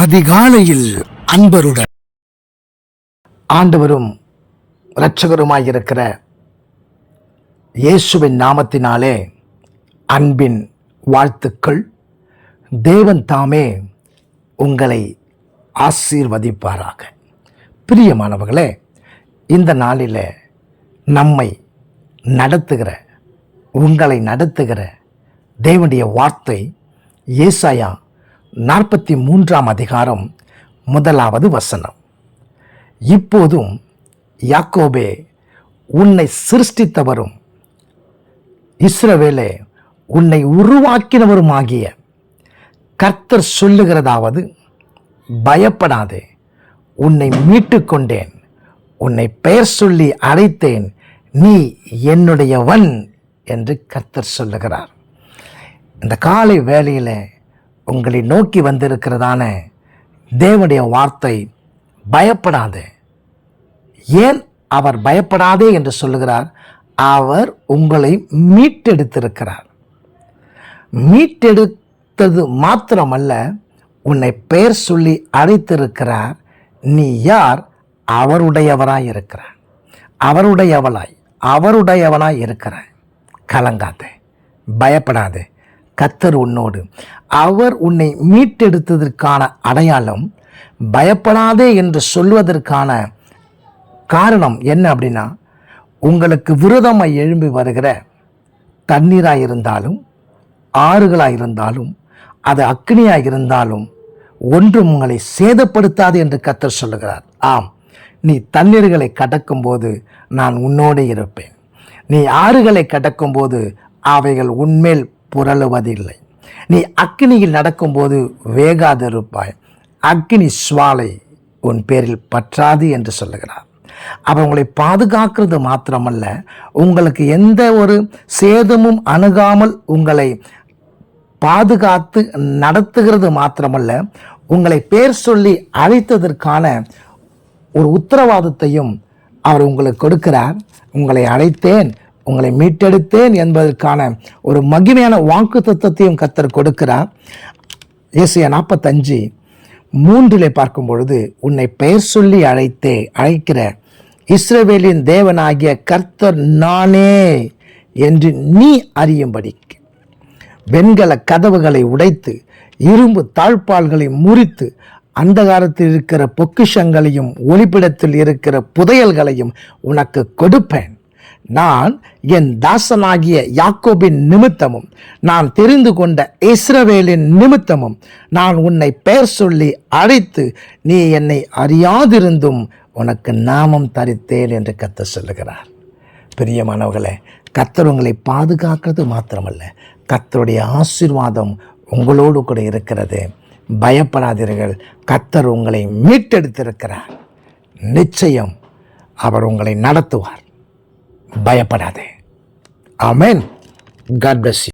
அதிகாலையில் அன்பருடன் ஆண்டவரும் இரட்சகருமாயிருக்கிற இயேசுவின் நாமத்தினாலே அன்பின் வாழ்த்துக்கள். தேவன் தாமே உங்களை ஆசீர்வதிப்பாராக. பிரியமானவர்களே, இந்த நாளில் நம்மை நடத்துகிற, உங்களை நடத்துகிற தேவனுடைய வார்த்தை ஏசாயா 43 அதிகாரம் 1 வசனம். இப்போதும் யாக்கோபே, உன்னை சிருஷ்டித்தவரும் இஸ்ரவேலே, உன்னை உருவாக்கினவருமாகிய கர்த்தர் சொல்லுகிறதாவது, பயப்படாதே, உன்னை மீட்டு கொண்டேன், உன்னை பெயர் சொல்லி அழைத்தேன், நீ என்னுடையவன் என்று கர்த்தர் சொல்லுகிறார். இந்த காலை வேளையில் உங்களை நோக்கி வந்திருக்கிறதான தேவனுடைய வார்த்தை, பயப்படாதே. ஏன் அவர் பயப்படாதே என்று சொல்லுகிறார்? அவர் உங்களை மீட்டெடுத்திருக்கிறார். மீட்டெடுத்தது மாத்திரமல்ல, உன்னை பெயர் சொல்லி அழைத்திருக்கிறார். நீ யார்? அவருடையவராய் இருக்கிறார், அவருடையவனாய் இருக்கிறார். கலங்காதே, பயப்படாதே, கர்த்தர் உன்னோடு. அவர் உன்னை மீட்டெடுத்ததற்கான அடையாளம், பயப்படாதே என்று சொல்வதற்கான காரணம் என்ன அப்படின்னா, உங்களுக்கு விரோதமாய் எழும்பி வருகிற தண்ணீராக இருந்தாலும், ஆறுகளாக இருந்தாலும், அது அக்னியாக இருந்தாலும் ஒன்றும் உங்களை சேதப்படுத்தாது என்று கர்த்தர் சொல்லுகிறார். ஆம், நீ தண்ணீர்களை கடக்கும்போது நான் உன்னோடு இருப்பேன். நீ ஆறுகளை கடக்கும்போது அவைகள் உன்மேல் புரளுவதில்லை. நீ அக்னியில் நடக்கும்போது வேகாதிருப்பாய், அக்னி சுவாலை உன் பேரில் பற்றாது என்று சொல்லுகிறார். அவர் உங்களை பாதுகாக்கிறது மாத்திரமல்ல, உங்களுக்கு எந்த ஒரு சேதமும் அணுகாமல் உங்களை பாதுகாத்து நடத்துகிறது மாத்திரமல்ல, உங்களை பேர் சொல்லி அழைத்ததற்கான ஒரு உத்தரவாதத்தையும் அவர் உங்களுக்கு கொடுக்கிறார். உங்களை அழைத்தேன், உங்களை மீட்டெடுத்தேன் என்பதற்கான ஒரு மகிமையான வாக்கு தத்துவத்தையும் கர்த்தர் கொடுக்கிறார். ஏசாயா 45:3 பார்க்கும் பொழுது, உன்னை பெயர் சொல்லி அழைக்கிற இஸ்ரவேலின் தேவனாகிய கர்த்தர் நானே என்று நீ அறியும்படிக்கு வெண்கல கதவுகளை உடைத்து, இரும்பு தாழ்பால்களை முறித்து, அந்தகாரத்தில் இருக்கிற பொக்கிஷங்களையும் ஒளிப்பிடத்தில் இருக்கிற புதையல்களையும் உனக்கு கொடுப்பேன். நான் என் தாசனாகிய யாக்கோபின் நிமித்தமும், நான் தெரிந்து கொண்ட இஸ்ரவேலின் நிமித்தமும் நான் உன்னை பெயர் சொல்லி அழைத்து, நீ என்னை அறியாதிருந்தும் உனக்கு நாமம் தரித்தேன் என்று கர்த்தர் சொல்லுகிறார். பிரியமானவர்களே, கர்த்தர் உங்களை பாதுகாக்கிறது மாத்திரமல்ல, கர்த்தருடைய ஆசீர்வாதம் உங்களோடு கூட இருக்கிறது. பயப்படாதீர்கள், கர்த்தர் உங்களை மீட்டெடுத்திருக்கிறார். நிச்சயம் அவர் உங்களை நடத்துவார். பயப்படாதே. ஆமென். God bless you.